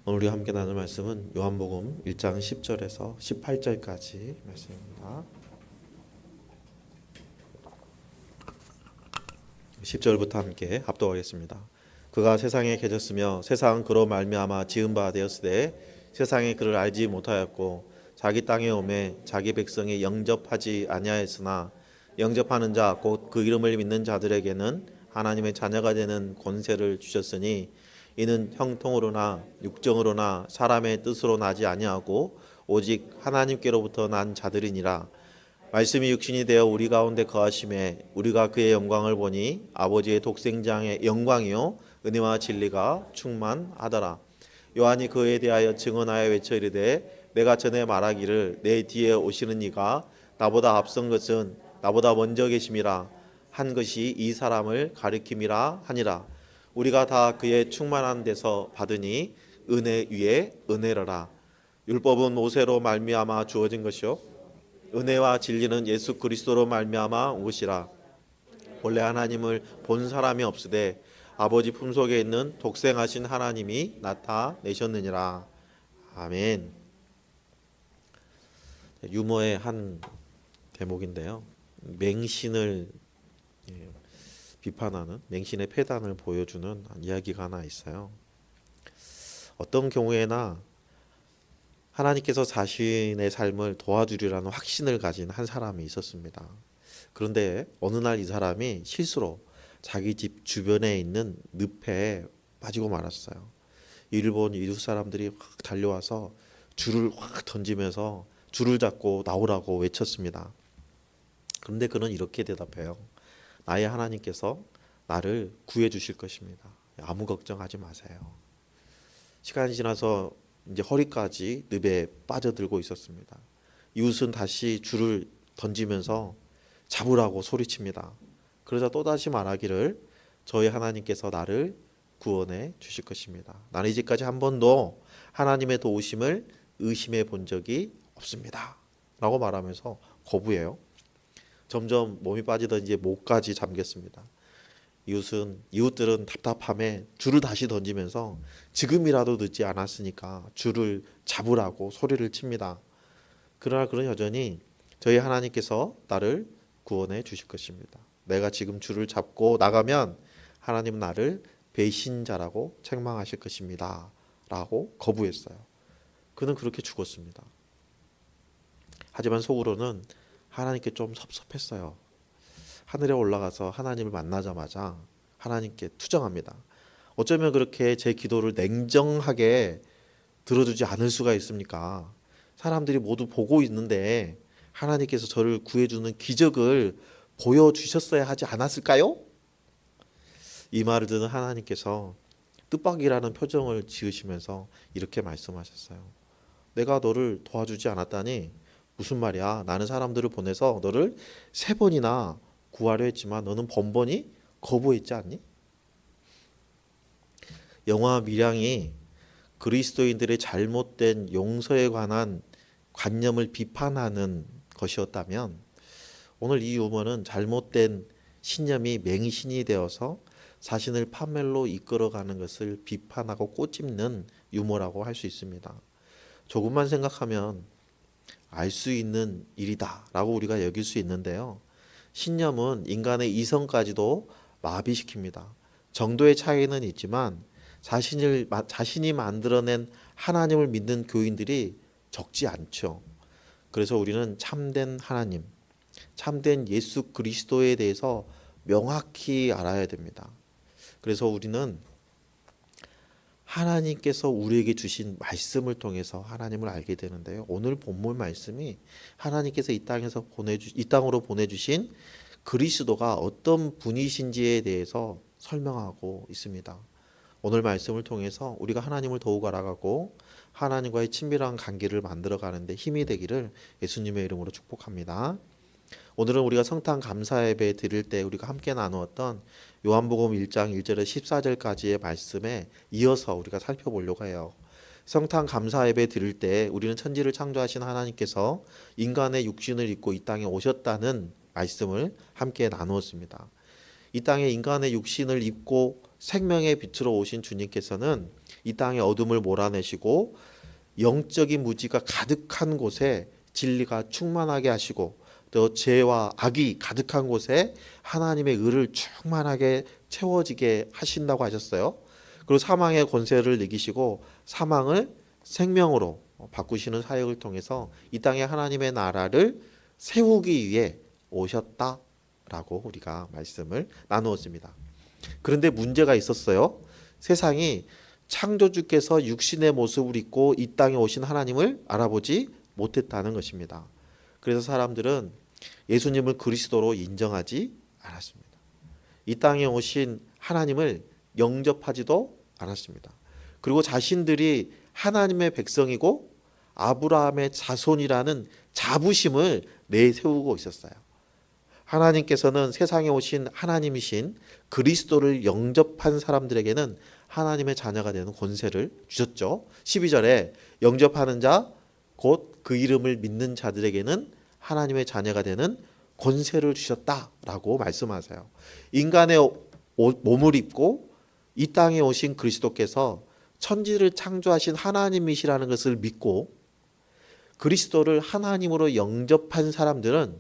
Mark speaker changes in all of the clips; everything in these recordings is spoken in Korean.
Speaker 1: 오늘 우리 함께 나눌 말씀은 요한복음 1장 10절에서 18절까지 말씀입니다. 10절부터 함께 합독하겠습니다. 그가 세상에 계셨으며 세상은 그로 말미암아 지은 바 되었으되 세상이 그를 알지 못하였고 자기 땅에 오매 자기 백성이 영접하지 아니하였으나 영접하는 자 곧 그 이름을 믿는 자들에게는 하나님의 자녀가 되는 권세를 주셨으니 이는 형통으로나 육정으로나 사람의 뜻으로 나지 아니하고 오직 하나님께로부터 난 자들이니라. 말씀이 육신이 되어 우리 가운데 거하심에 우리가 그의 영광을 보니 아버지의 독생자의 영광이요 은혜와 진리가 충만하더라. 요한이 그에 대하여 증언하여 외쳐 이르되 내가 전에 말하기를 내 뒤에 오시는 이가 나보다 앞선 것은 나보다 먼저 계심이라 한 것이 이 사람을 가리킴이라 하니라. 우리가 다 그의 충만한 데서 받으니 은혜 위에 은혜로라. 율법은 모세로 말미암아 주어진 것이요 은혜와 진리는 예수 그리스도로 말미암아 온 것이라. 원래 하나님을 본 사람이 없으되 아버지 품속에 있는 독생하신 하나님이 나타내셨느니라. 아멘. 유머의 한 대목인데요. 맹신을 비판하는 맹신의 폐단을 보여주는 이야기가 하나 있어요. 어떤 경우에나 하나님께서 자신의 삶을 도와주리라는 확신을 가진 한 사람이 있었습니다. 그런데 어느 날 이 사람이 실수로 자기 집 주변에 있는 늪에 빠지고 말았어요. 이를 본 이웃 사람들이 확 달려와서 줄을 확 던지면서 줄을 잡고 나오라고 외쳤습니다. 그런데 그는 이렇게 대답해요. 나의 하나님께서 나를 구해 주실 것입니다. 아무 걱정하지 마세요. 시간이 지나서 이제 허리까지 늪에 빠져들고 있었습니다. 이웃은 다시 줄을 던지면서 잡으라고 소리칩니다. 그러자 또다시 말하기를 저희 하나님께서 나를 구원해 주실 것입니다. 나는 이제까지 한 번도 하나님의 도우심을 의심해 본 적이 없습니다. 라고 말하면서 거부해요. 점점 몸이 빠지던 이제 목까지 잠겼습니다. 이웃들은 답답함에 줄을 다시 던지면서 지금이라도 늦지 않았으니까 줄을 잡으라고 소리를 칩니다. 그러나 그는 여전히 저희 하나님께서 나를 구원해 주실 것입니다. 내가 지금 줄을 잡고 나가면 하나님은 나를 배신자라고 책망하실 것입니다. 라고 거부했어요. 그는 그렇게 죽었습니다. 하지만 속으로는 하나님께 좀 섭섭했어요. 하늘에 올라가서 하나님을 만나자마자 하나님께 투정합니다. 어쩌면 그렇게 제 기도를 냉정하게 들어주지 않을 수가 있습니까? 사람들이 모두 보고 있는데 하나님께서 저를 구해주는 기적을 보여주셨어야 하지 않았을까요? 이 말을 듣는 하나님께서 뜻밖이라는 표정을 지으시면서 이렇게 말씀하셨어요. 내가 너를 도와주지 않았다니 무슨 말이야? 나는 사람들을 보내서 너를 3번이나 구하려 했지만 너는 번번이 거부했지 않니? 영화 밀양이 그리스도인들의 잘못된 용서에 관한 관념을 비판하는 것이었다면 오늘 이 유머는 잘못된 신념이 맹신이 되어서 자신을 파멸로 이끌어가는 것을 비판하고 꼬집는 유머라고 할 수 있습니다. 조금만 생각하면 알 수 있는 일이다 라고 우리가 여길 수 있는데요. 신념은 인간의 이성까지도 마비시킵니다. 정도의 차이는 있지만 자신이 만들어낸 하나님을 믿는 교인들이 적지 않죠. 그래서 우리는 참된 하나님, 참된 예수 그리스도에 대해서 명확히 알아야 됩니다. 그래서 우리는 하나님께서 우리에게 주신 말씀을 통해서 하나님을 알게 되는데요. 오늘 본문 말씀이 하나님께서 이 땅으로 보내주신 그리스도가 어떤 분이신지에 대해서 설명하고 있습니다. 오늘 말씀을 통해서 우리가 하나님을 더욱 알아가고 하나님과의 친밀한 관계를 만들어가는데 힘이 되기를 예수님의 이름으로 축복합니다. 오늘은 우리가 성탄 감사 예배 드릴 때 우리가 함께 나누었던 요한복음 1장 1절에서 14절까지의 말씀에 이어서 우리가 살펴보려고 해요. 성탄 감사 예배 드릴 때 우리는 천지를 창조하신 하나님께서 인간의 육신을 입고 이 땅에 오셨다는 말씀을 함께 나누었습니다. 이 땅에 인간의 육신을 입고 생명의 빛으로 오신 주님께서는 이 땅의 어둠을 몰아내시고 영적인 무지가 가득한 곳에 진리가 충만하게 하시고 또 죄와 악이 가득한 곳에 하나님의 의를 충만하게 채워지게 하신다고 하셨어요. 그리고 사망의 권세를 이기시고 사망을 생명으로 바꾸시는 사역을 통해서 이 땅에 하나님의 나라를 세우기 위해 오셨다라고 우리가 말씀을 나누었습니다. 그런데 문제가 있었어요. 세상이 창조주께서 육신의 모습을 입고 이 땅에 오신 하나님을 알아보지 못했다는 것입니다. 그래서 사람들은 예수님을 그리스도로 인정하지 않았습니다. 이 땅에 오신 하나님을 영접하지도 않았습니다. 그리고 자신들이 하나님의 백성이고 아브라함의 자손이라는 자부심을 내세우고 있었어요. 하나님께서는 세상에 오신 하나님이신 그리스도를 영접한 사람들에게는 하나님의 자녀가 되는 권세를 주셨죠. 12절에 영접하는 자 곧 그 이름을 믿는 자들에게는 하나님의 자녀가 되는 권세를 주셨다라고 말씀하세요. 인간의 몸을 입고 이 땅에 오신 그리스도께서 천지를 창조하신 하나님이시라는 것을 믿고 그리스도를 하나님으로 영접한 사람들은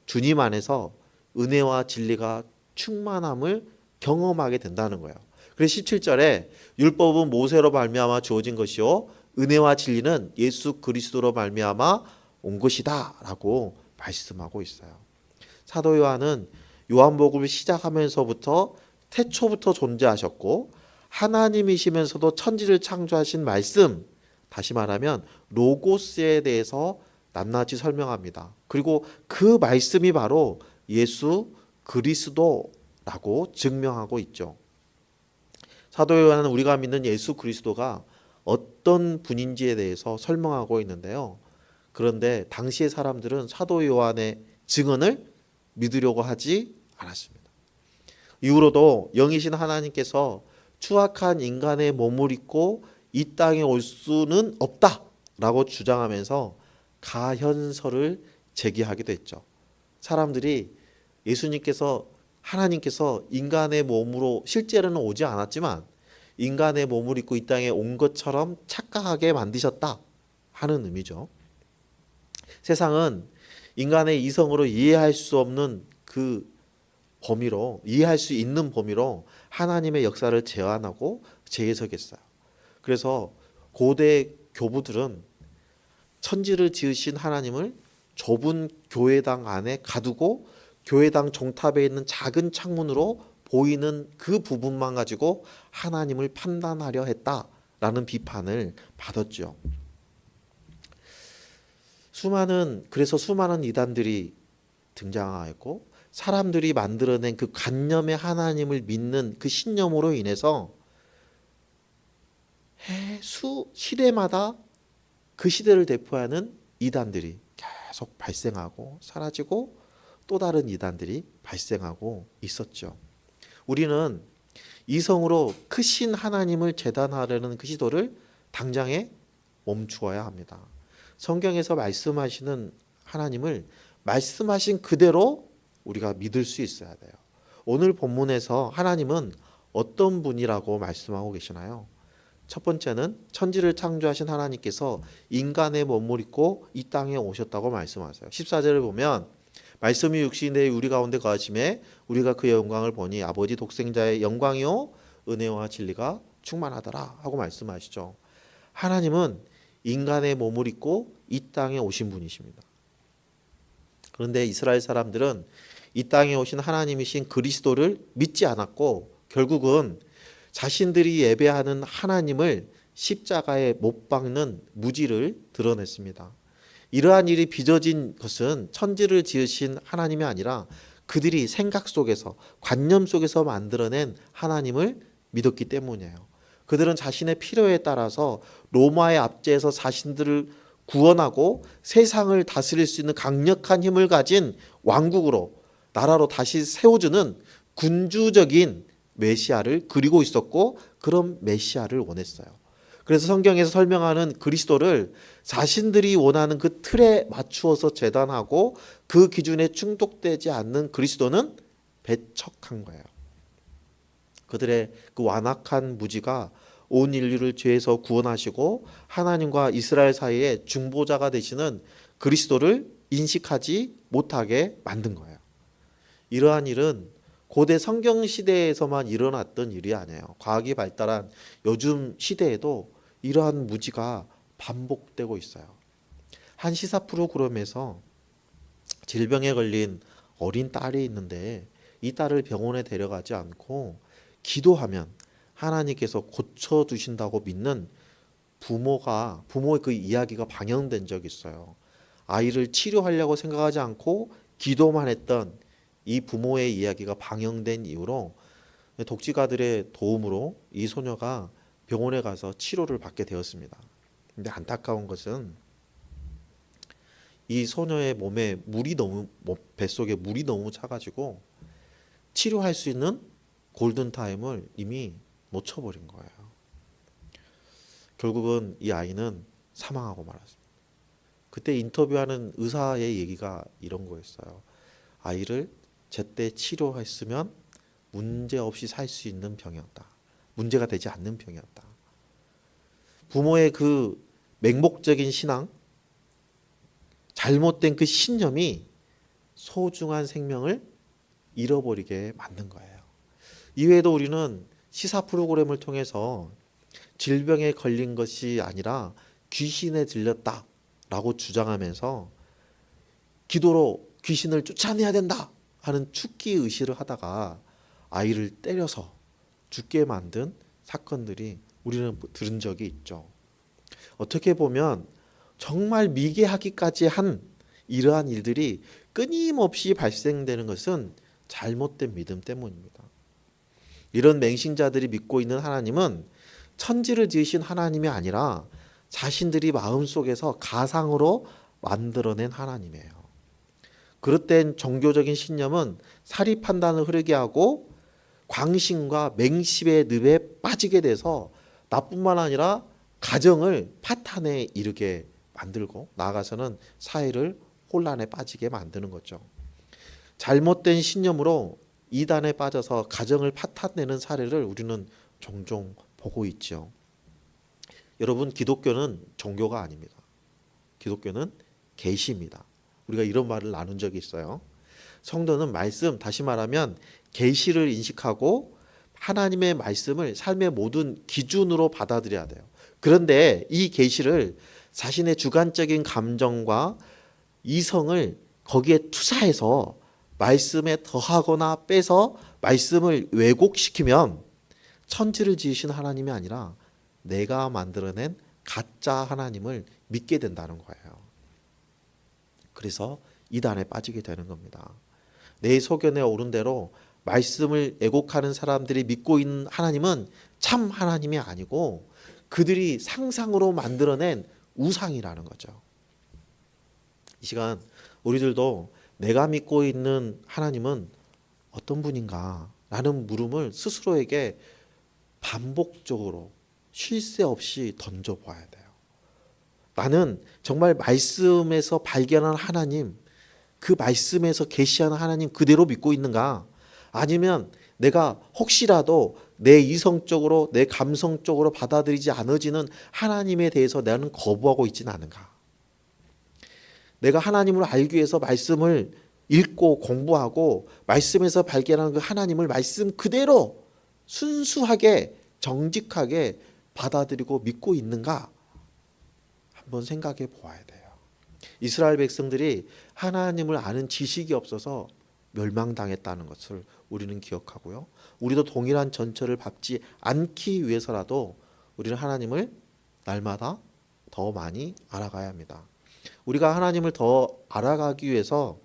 Speaker 1: 주님 안에서 은혜와 진리가 충만함을 경험하게 된다는 거예요. 그래서 17절에 율법은 모세로 말미암아 주어진 것이요 은혜와 진리는 예수 그리스도로 말미암아 온 것이다라고 말씀하고 있어요. 사도 요한은 요한복음을 시작하면서부터 태초부터 존재하셨고 하나님이시면서도 천지를 창조하신 말씀, 다시 말하면 로고스에 대해서 낱낱이 설명합니다. 그리고 그 말씀이 바로 예수 그리스도라고 증명하고 있죠. 사도 요한은 우리가 믿는 예수 그리스도가 어떤 분인지에 대해서 설명하고 있는데요. 그런데 당시의 사람들은 사도 요한의 증언을 믿으려고 하지 않았습니다. 이후로도 영이신 하나님께서 추악한 인간의 몸을 입고 이 땅에 올 수는 없다라고 주장하면서 가현설을 제기하기도 했죠. 사람들이 하나님께서 인간의 몸으로 실제로는 오지 않았지만 인간의 몸을 입고 이 땅에 온 것처럼 착각하게 만드셨다 하는 의미죠. 세상은 인간의 이성으로 이해할 수 없는 이해할 수 있는 범위로 하나님의 역사를 제안하고 재해석했어요. 그래서 고대 교부들은 천지를 지으신 하나님을 좁은 교회당 안에 가두고 교회당 종탑에 있는 작은 창문으로 보이는 그 부분만 가지고 하나님을 판단하려 했다라는 비판을 받았죠. 그래서 수많은 이단들이 등장하였고 사람들이 만들어낸 그 관념의 하나님을 믿는 그 신념으로 인해서 시대마다 그 시대를 대표하는 이단들이 계속 발생하고 사라지고 또 다른 이단들이 발생하고 있었죠. 우리는 이성으로 크신 하나님을 제단하려는 그 시도를 당장에 멈추어야 합니다. 성경에서 말씀하시는 하나님을 말씀하신 그대로 우리가 믿을 수 있어야 돼요. 오늘 본문에서 하나님은 어떤 분이라고 말씀하고 계시나요? 첫 번째는 천지를 창조하신 하나님께서 인간의 몸을 입고 이 땅에 오셨다고 말씀하세요. 14절을 보면 말씀이 육신이 되어 우리 가운데 거하심에 우리가 그의 영광을 보니 아버지 독생자의 영광이요 은혜와 진리가 충만하더라 하고 말씀하시죠. 하나님은 인간의 몸을 입고 이 땅에 오신 분이십니다. 그런데 이스라엘 사람들은 이 땅에 오신 하나님이신 그리스도를 믿지 않았고 결국은 자신들이 예배하는 하나님을 십자가에 못 박는 무지를 드러냈습니다. 이러한 일이 빚어진 것은 천지를 지으신 하나님이 아니라 그들이 생각 속에서 관념 속에서 만들어낸 하나님을 믿었기 때문이에요. 그들은 자신의 필요에 따라서 로마의 압제에서 자신들을 구원하고 세상을 다스릴 수 있는 강력한 힘을 가진 왕국으로 나라로 다시 세워주는 군주적인 메시아를 그리고 있었고 그런 메시아를 원했어요. 그래서 성경에서 설명하는 그리스도를 자신들이 원하는 그 틀에 맞추어서 재단하고 그 기준에 충족되지 않는 그리스도는 배척한 거예요. 그들의 그 완악한 무지가 온 인류를 죄에서 구원하시고 하나님과 이스라엘 사이에 중보자가 되시는 그리스도를 인식하지 못하게 만든 거예요. 이러한 일은 고대 성경 시대에서만 일어났던 일이 아니에요. 과학이 발달한 요즘 시대에도 이러한 무지가 반복되고 있어요. 한 시사 프로그램에서 질병에 걸린 어린 딸이 있는데 이 딸을 병원에 데려가지 않고 기도하면 하나님께서 고쳐주신다고 믿는 부모의 그 이야기가 방영된 적이 있어요. 아이를 치료하려고 생각하지 않고 기도만 했던 이 부모의 이야기가 방영된 이후로 독지가들의 도움으로 이 소녀가 병원에 가서 치료를 받게 되었습니다. 근데 안타까운 것은 이 소녀의 몸에 뱃속에 물이 너무 차가지고 치료할 수 있는 골든타임을 이미 놓쳐버린 거예요. 결국은 이 아이는 사망하고 말았습니다. 그때 인터뷰하는 의사의 얘기가 이런 거였어요. 아이를 제때 치료했으면 문제없이 살 수 있는 병이었다. 문제가 되지 않는 병이었다. 부모의 그 맹목적인 신앙, 잘못된 그 신념이 소중한 생명을 잃어버리게 만든 거예요. 이외에도 우리는 시사 프로그램을 통해서 질병에 걸린 것이 아니라 귀신에 들렸다라고 주장하면서 기도로 귀신을 쫓아내야 된다 하는 축기 의식을 하다가 아이를 때려서 죽게 만든 사건들이 우리는 들은 적이 있죠. 어떻게 보면 정말 미개하기까지 한 이러한 일들이 끊임없이 발생되는 것은 잘못된 믿음 때문입니다. 이런 맹신자들이 믿고 있는 하나님은 천지를 지으신 하나님이 아니라 자신들이 마음속에서 가상으로 만들어낸 하나님이에요. 그릇된 종교적인 신념은 사리 판단을 흐르게 하고 광신과 맹십의 늪에 빠지게 돼서 나뿐만 아니라 가정을 파탄에 이르게 만들고 나아가서는 사회를 혼란에 빠지게 만드는 거죠. 잘못된 신념으로 이단에 빠져서 가정을 파탄내는 사례를 우리는 종종 보고 있죠. 여러분, 기독교는 종교가 아닙니다. 기독교는 계시입니다. 우리가 이런 말을 나눈 적이 있어요. 성도는 말씀, 다시 말하면 계시를 인식하고 하나님의 말씀을 삶의 모든 기준으로 받아들여야 돼요. 그런데 이 계시를 자신의 주관적인 감정과 이성을 거기에 투사해서 말씀에 더하거나 빼서 말씀을 왜곡시키면 천지를 지으신 하나님이 아니라 내가 만들어낸 가짜 하나님을 믿게 된다는 거예요. 그래서 이단에 빠지게 되는 겁니다. 내 소견에 오른 대로 말씀을 왜곡하는 사람들이 믿고 있는 하나님은 참 하나님이 아니고 그들이 상상으로 만들어낸 우상이라는 거죠. 이 시간 우리들도 내가 믿고 있는 하나님은 어떤 분인가? 라는 물음을 스스로에게 반복적으로 쉴 새 없이 던져봐야 돼요. 나는 정말 말씀에서 발견한 하나님, 그 말씀에서 계시하는 하나님 그대로 믿고 있는가? 아니면 내가 혹시라도 내 이성적으로 내 감성적으로 받아들이지 않아지는 하나님에 대해서 나는 거부하고 있지는 않은가? 내가 하나님을 알기 위해서 말씀을 읽고 공부하고 말씀에서 발견하는 그 하나님을 말씀 그대로 순수하게 정직하게 받아들이고 믿고 있는가? 한번 생각해 보아야 돼요. 이스라엘 백성들이 하나님을 아는 지식이 없어서 멸망당했다는 것을 우리는 기억하고요. 우리도 동일한 전철을 밟지 않기 위해서라도 우리는 하나님을 날마다 더 많이 알아가야 합니다. 우리가 하나님을 더 알아가기 위해서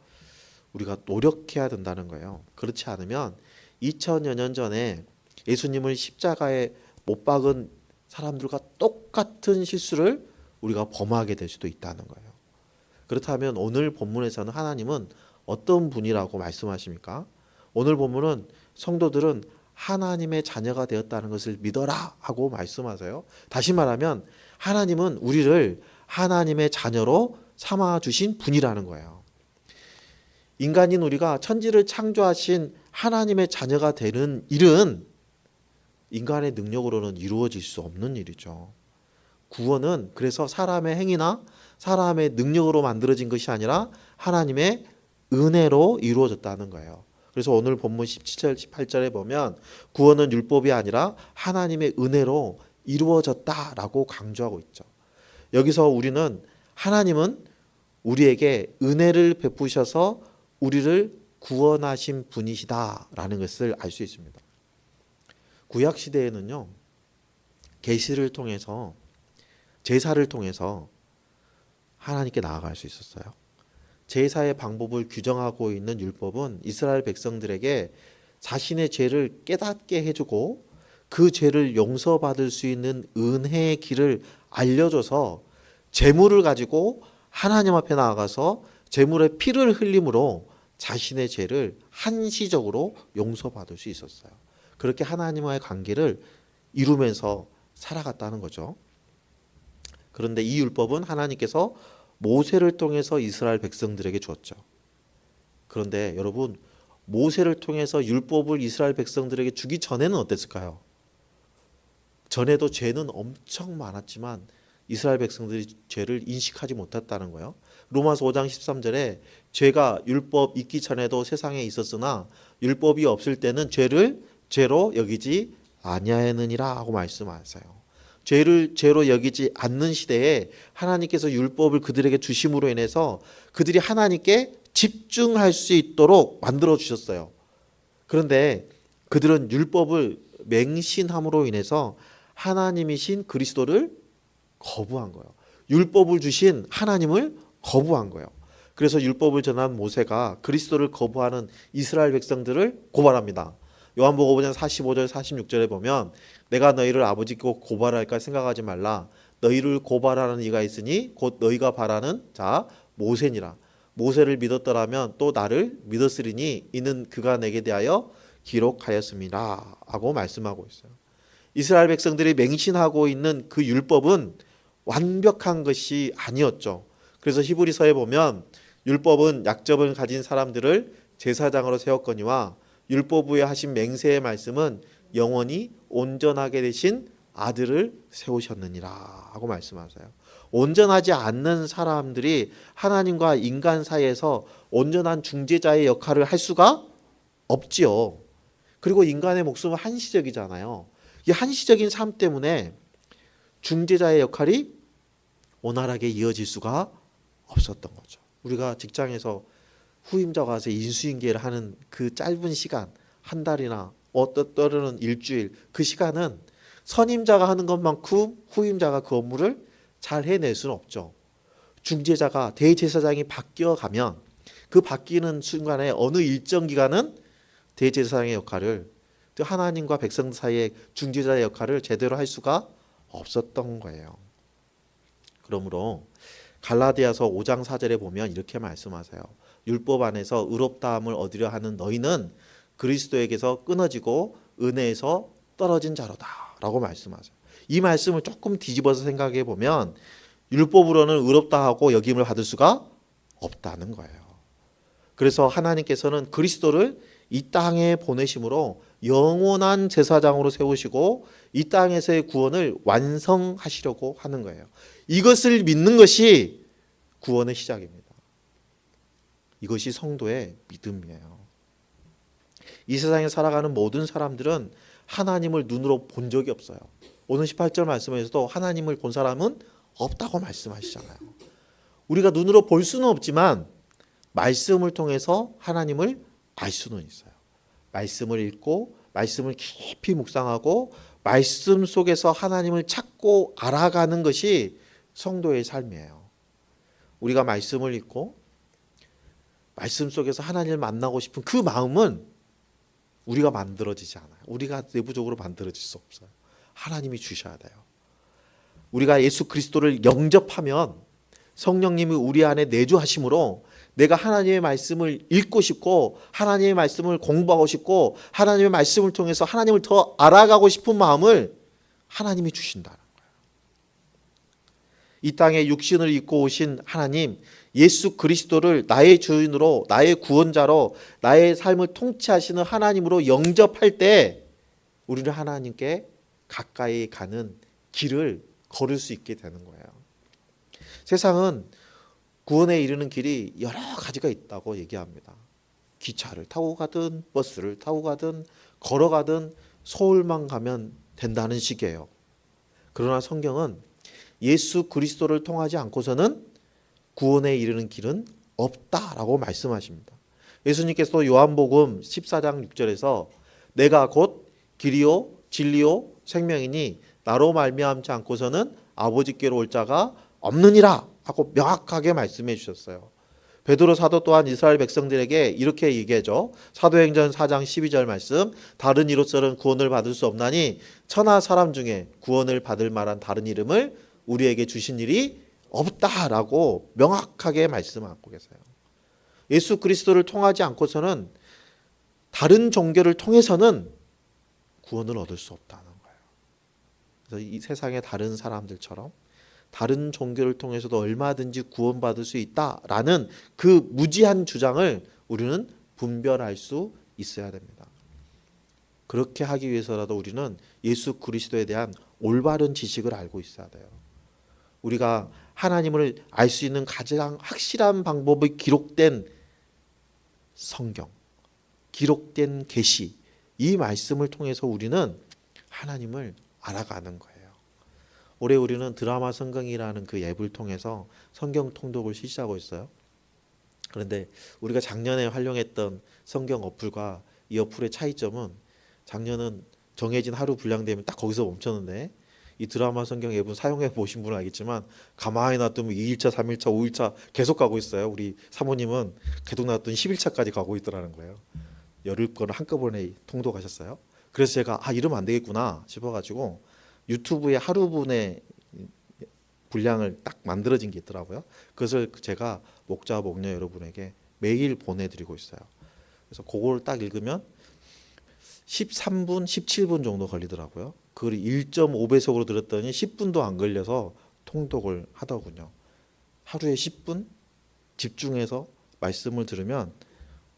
Speaker 1: 우리가 노력해야 된다는 거예요. 그렇지 않으면 2000여 년 전에 예수님을 십자가에 못 박은 사람들과 똑같은 실수를 우리가 범하게 될 수도 있다는 거예요. 그렇다면 오늘 본문에서는 하나님은 어떤 분이라고 말씀하십니까? 오늘 본문은 성도들은 하나님의 자녀가 되었다는 것을 믿어라 하고 말씀하세요. 다시 말하면 하나님은 우리를 하나님의 자녀로 삼아주신 분이라는 거예요. 인간인 우리가 천지를 창조하신 하나님의 자녀가 되는 일은 인간의 능력으로는 이루어질 수 없는 일이죠. 구원은 그래서 사람의 행위나 사람의 능력으로 만들어진 것이 아니라 하나님의 은혜로 이루어졌다는 거예요. 그래서 오늘 본문 17절 18절에 보면 구원은 율법이 아니라 하나님의 은혜로 이루어졌다라고 강조하고 있죠. 여기서 우리는 하나님은 우리에게 은혜를 베푸셔서 우리를 구원하신 분이시다라는 것을 알 수 있습니다. 구약 시대에는요, 계시를 통해서 제사를 통해서 하나님께 나아갈 수 있었어요. 제사의 방법을 규정하고 있는 율법은 이스라엘 백성들에게 자신의 죄를 깨닫게 해주고 그 죄를 용서받을 수 있는 은혜의 길을 알려줘서 제물을 가지고 하나님 앞에 나아가서 제물의 피를 흘림으로 자신의 죄를 한시적으로 용서받을 수 있었어요. 그렇게 하나님과의 관계를 이루면서 살아갔다는 거죠. 그런데 이 율법은 하나님께서 모세를 통해서 이스라엘 백성들에게 주었죠. 그런데 여러분, 모세를 통해서 율법을 이스라엘 백성들에게 주기 전에는 어땠을까요? 전에도 죄는 엄청 많았지만 이스라엘 백성들이 죄를 인식하지 못했다는 거예요. 로마서 5장 13절에 죄가 율법 있기 전에도 세상에 있었으나 율법이 없을 때는 죄를 죄로 여기지 아니하였느니라 하고 말씀하세요. 죄를 죄로 여기지 않는 시대에 하나님께서 율법을 그들에게 주심으로 인해서 그들이 하나님께 집중할 수 있도록 만들어 주셨어요. 그런데 그들은 율법을 맹신함으로 인해서 하나님이신 그리스도를 거부한 거예요. 율법을 주신 하나님을 거부한 거예요. 그래서 율법을 전한 모세가 그리스도를 거부하는 이스라엘 백성들을 고발합니다. 요한복음 5장 45절 46절에 보면 내가 너희를 아버지께 고발할까 생각하지 말라. 너희를 고발하는 이가 있으니 곧 너희가 바라는 자 모세니라. 모세를 믿었더라면 또 나를 믿었으리니 이는 그가 내게 대하여 기록하였습니다 하고 말씀하고 있어요. 이스라엘 백성들이 맹신하고 있는 그 율법은 완벽한 것이 아니었죠. 그래서 히브리서에 보면 율법은 약점을 가진 사람들을 제사장으로 세웠거니와 율법 위에 하신 맹세의 말씀은 영원히 온전하게 되신 아들을 세우셨느니라 하고 말씀하세요. 온전하지 않는 사람들이 하나님과 인간 사이에서 온전한 중재자의 역할을 할 수가 없지요. 그리고 인간의 목숨은 한시적이잖아요. 이 한시적인 삶 때문에 중재자의 역할이 원활하게 이어질 수가 없었던 거죠. 우리가 직장에서 후임자가 와서 인수인계를 하는 그 짧은 시간, 한 달이나 때로는 일주일, 그 시간은 선임자가 하는 것만큼 후임자가 그 업무를 잘 해낼 수는 없죠. 중재자가 대제사장이 바뀌어가면 그 바뀌는 순간에 어느 일정 기간은 대제사장의 역할을, 또 하나님과 백성 사이의 중재자의 역할을 제대로 할 수가 없었던 거예요. 그러므로 갈라디아서 5장 4절에 보면 이렇게 말씀하세요. 율법 안에서 의롭다함을 얻으려 하는 너희는 그리스도에게서 끊어지고 은혜에서 떨어진 자로다 라고 말씀하세요. 이 말씀을 조금 뒤집어서 생각해 보면 율법으로는 의롭다 하고 여김을 받을 수가 없다는 거예요. 그래서 하나님께서는 그리스도를 이 땅에 보내심으로 영원한 제사장으로 세우시고 이 땅에서의 구원을 완성하시려고 하는 거예요. 이것을 믿는 것이 구원의 시작입니다. 이것이 성도의 믿음이에요. 이 세상에 살아가는 모든 사람들은 하나님을 눈으로 본 적이 없어요. 오늘 18절 말씀에서도 하나님을 본 사람은 없다고 말씀하시잖아요. 우리가 눈으로 볼 수는 없지만 말씀을 통해서 하나님을 알 수는 있어요. 말씀을 읽고 말씀을 깊이 묵상하고 말씀 속에서 하나님을 찾고 알아가는 것이 성도의 삶이에요. 우리가 말씀을 읽고 말씀 속에서 하나님을 만나고 싶은 그 마음은 우리가 만들어지지 않아요. 우리가 내부적으로 만들어질 수 없어요. 하나님이 주셔야 돼요. 우리가 예수 그리스도를 영접하면 성령님이 우리 안에 내주하심으로 내가 하나님의 말씀을 읽고 싶고 하나님의 말씀을 공부하고 싶고 하나님의 말씀을 통해서 하나님을 더 알아가고 싶은 마음을 하나님이 주신다는 거예요. 이 땅에 육신을 입고 오신 하나님, 예수 그리스도를 나의 주인으로, 나의 구원자로, 나의 삶을 통치하시는 하나님으로 영접할 때 우리는 하나님께 가까이 가는 길을 걸을 수 있게 되는 거예요. 세상은 구원에 이르는 길이 여러 가지가 있다고 얘기합니다. 기차를 타고 가든 버스를 타고 가든 걸어가든 서울만 가면 된다는 식이에요. 그러나 성경은 예수 그리스도를 통하지 않고서는 구원에 이르는 길은 없다라고 말씀하십니다. 예수님께서 요한복음 14장 6절에서 내가 곧 길이요 진리요 생명이니 나로 말미암지 않고서는 아버지께로 올 자가 없느니라 하고 명확하게 말씀해 주셨어요. 베드로 사도 또한 이스라엘 백성들에게 이렇게 얘기하죠. 사도행전 4장 12절 말씀, 다른 이로서는 구원을 받을 수 없나니 천하 사람 중에 구원을 받을 만한 다른 이름을 우리에게 주신 일이 없다라고 명확하게 말씀하고 계세요. 예수 그리스도를 통하지 않고서는 다른 종교를 통해서는 구원을 얻을 수 없다는 거예요. 그래서 이 세상의 다른 사람들처럼 다른 종교를 통해서도 얼마든지 구원받을 수 있다라는 그 무지한 주장을 우리는 분별할 수 있어야 됩니다. 그렇게 하기 위해서라도 우리는 예수 그리스도에 대한 올바른 지식을 알고 있어야 돼요. 우리가 하나님을 알 수 있는 가장 확실한 방법이 기록된 성경, 기록된 계시, 이 말씀을 통해서 우리는 하나님을 알아가는 거예요. 올해 우리는 드라마 성경이라는 그 앱을 통해서 성경 통독을 실시하고 있어요. 그런데 우리가 작년에 활용했던 성경 어플과 이 어플의 차이점은 작년은 정해진 하루 분량되면 딱 거기서 멈췄는데 이 드라마 성경 앱은 사용해 보신 분은 알겠지만 가만히 놔두면 2일차, 3일차, 5일차 계속 가고 있어요. 우리 사모님은 계속 놔둔 10일차까지 가고 있더라는 거예요. 열흘 거를 한꺼번에 통독하셨어요. 그래서 제가 이러면 안 되겠구나 싶어가지고 유튜브에 하루분의 분량을 딱 만들어진 게 있더라고요. 그것을 제가 목자 목녀 여러분에게 매일 보내드리고 있어요. 그래서 그걸 딱 읽으면 13분, 17분 정도 걸리더라고요. 그걸 1.5배속으로 들었더니 10분도 안 걸려서 통독을 하더군요. 하루에 10분 집중해서 말씀을 들으면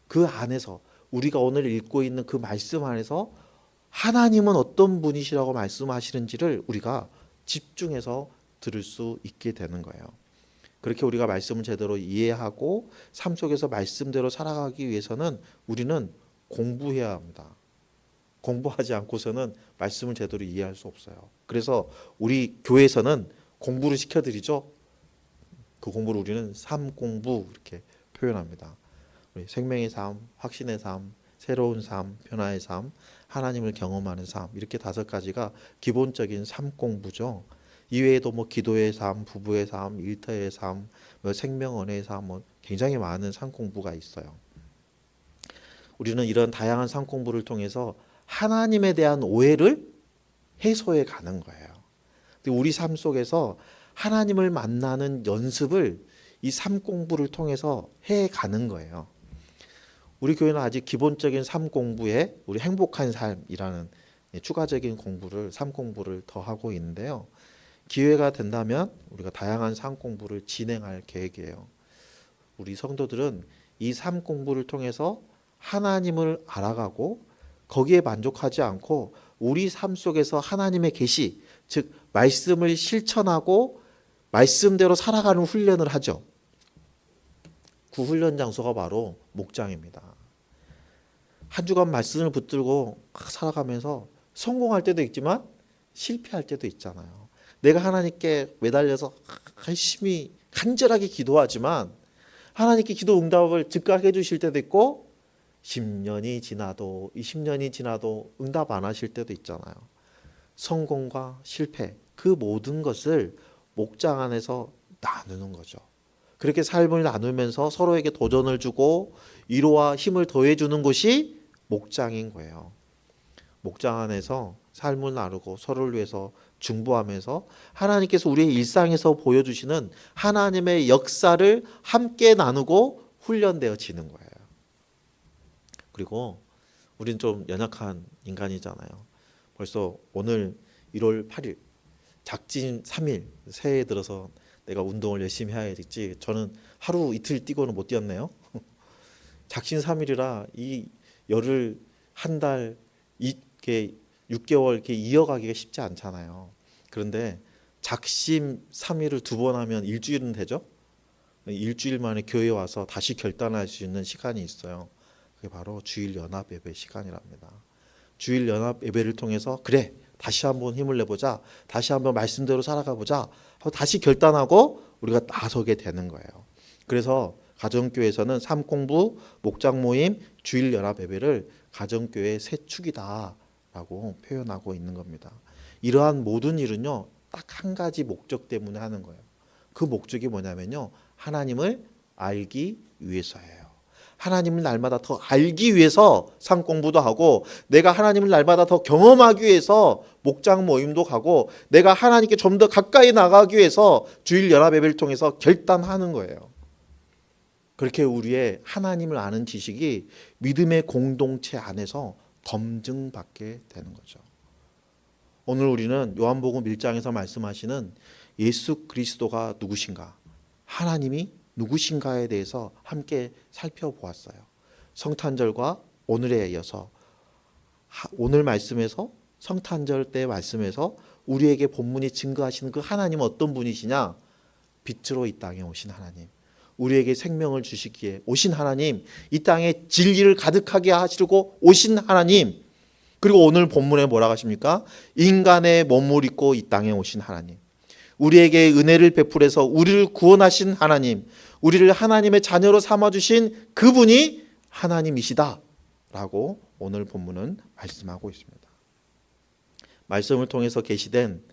Speaker 1: 그 안에서 우리가 오늘 읽고 있는 그 말씀 안에서 하나님은 어떤 분이시라고 말씀하시는지를 우리가 집중해서 들을 수 있게 되는 거예요. 그렇게 우리가 말씀을 제대로 이해하고 삶 속에서 말씀대로 살아가기 위해서는 우리는 공부해야 합니다. 공부하지 않고서는 말씀을 제대로 이해할 수 없어요. 그래서 우리 교회에서는 공부를 시켜드리죠. 그 공부를 우리는 삶 공부 이렇게 표현합니다. 우리 생명의 삶, 확신의 삶, 새로운 삶, 변화의 삶, 하나님을 경험하는 삶, 이렇게 5가지가 기본적인 삶 공부죠. 이외에도 기도의 삶, 부부의 삶, 일터의 삶, 생명 은혜의 삶, 굉장히 많은 삶 공부가 있어요. 우리는 이런 다양한 삶 공부를 통해서 하나님에 대한 오해를 해소해 가는 거예요. 우리 삶 속에서 하나님을 만나는 연습을 이 삶 공부를 통해서 해 가는 거예요. 우리 교회는 아직 기본적인 삶 공부에 우리 행복한 삶이라는 추가적인 공부를, 삶 공부를 더 하고 있는데요. 기회가 된다면 우리가 다양한 삶 공부를 진행할 계획이에요. 우리 성도들은 이 삶 공부를 통해서 하나님을 알아가고 거기에 만족하지 않고 우리 삶 속에서 하나님의 계시, 즉 말씀을 실천하고 말씀대로 살아가는 훈련을 하죠. 그 훈련 장소가 바로 목장입니다. 한 주간 말씀을 붙들고 살아가면서 성공할 때도 있지만 실패할 때도 있잖아요. 내가 하나님께 매달려서 열심히 간절하게 기도하지만 하나님께 기도 응답을 즉각 해주실 때도 있고 10년이 지나도 20년이 지나도 응답 안 하실 때도 있잖아요. 성공과 실패, 그 모든 것을 목장 안에서 나누는 거죠. 그렇게 삶을 나누면서 서로에게 도전을 주고 위로와 힘을 더해주는 곳이 목장인 거예요. 목장 안에서 삶을 나누고 서로를 위해서 중보하면서 하나님께서 우리의 일상에서 보여주시는 하나님의 역사를 함께 나누고 훈련되어지는 거예요. 그리고 우린 좀 연약한 인간이잖아요. 벌써 오늘 1월 8일 작진 3일 새해 들어서 내가 운동을 열심히 해야겠지. 저는 하루 이틀 뛰고는 못 뛰었네요. 작심 3일이라 이 열흘 한 달 이게 6개월 이렇게 이어가기가 쉽지 않잖아요. 그런데 작심 삼일을 2번 하면 일주일은 되죠? 일주일 만에 교회에 와서 다시 결단할 수 있는 시간이 있어요. 그게 바로 주일 연합 예배 시간이랍니다. 주일 연합 예배를 통해서 그래 다시 한번 힘을 내보자, 다시 한번 말씀대로 살아가 보자 하고 다시 결단하고 우리가 나서게 되는 거예요. 그래서 가정교회에서는 삶공부, 목장 모임, 주일 연합 예배를 가정교회의 새 축이다라고 표현하고 있는 겁니다. 이러한 모든 일은요 딱 한 가지 목적 때문에 하는 거예요. 그 목적이 뭐냐면요, 하나님을 알기 위해서예요. 하나님을 날마다 더 알기 위해서 삶 공부도 하고, 내가 하나님을 날마다 더 경험하기 위해서 목장 모임도 가고, 내가 하나님께 좀 더 가까이 나가기 위해서 주일 연합 예배를 통해서 결단하는 거예요. 그렇게 우리의 하나님을 아는 지식이 믿음의 공동체 안에서 검증받게 되는 거죠. 오늘 우리는 요한복음 1장에서 말씀하시는 예수 그리스도가 누구신가, 하나님이 누구신가에 대해서 함께 살펴보았어요. 성탄절과 오늘에 이어서 오늘 말씀에서, 성탄절 때 말씀에서 우리에게 본문이 증거하시는 그 하나님은 어떤 분이시냐? 빛으로 이 땅에 오신 하나님, 우리에게 생명을 주시기에 오신 하나님, 이 땅에 진리를 가득하게 하시려고 오신 하나님, 그리고 오늘 본문에 뭐라고 하십니까? 인간의 몸을 입고 이 땅에 오신 하나님, 우리에게 은혜를 베풀어서 우리를 구원하신 하나님, 우리를 하나님의 자녀로 삼아주신 그분이 하나님이시다 라고 오늘 본문은 말씀하고 있습니다. 말씀을 통해서 계시된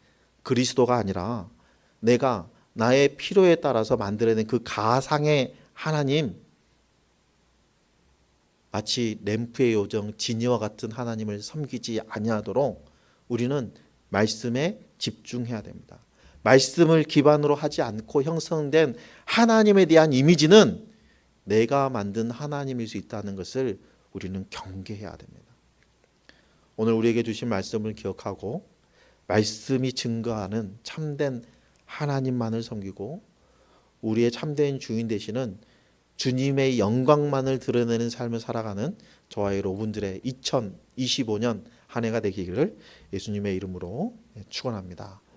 Speaker 1: 그리스도가 아니라 내가 나의 필요에 따라서 만들어낸 그 가상의 하나님, 마치 램프의 요정 지니와 같은 하나님을 섬기지 아니하도록 우리는 말씀에 집중해야 됩니다. 말씀을 기반으로 하지 않고 형성된 하나님에 대한 이미지는 내가 만든 하나님일 수 있다는 것을 우리는 경계해야 됩니다. 오늘 우리에게 주신 말씀을 기억하고 말씀이 증거하는 참된 하나님만을 섬기고 우리의 참된 주인 되시는 주님의 영광만을 드러내는 삶을 살아가는 저와 여러분들의 2025년 한 해가 되기를 예수님의 이름으로 축원합니다.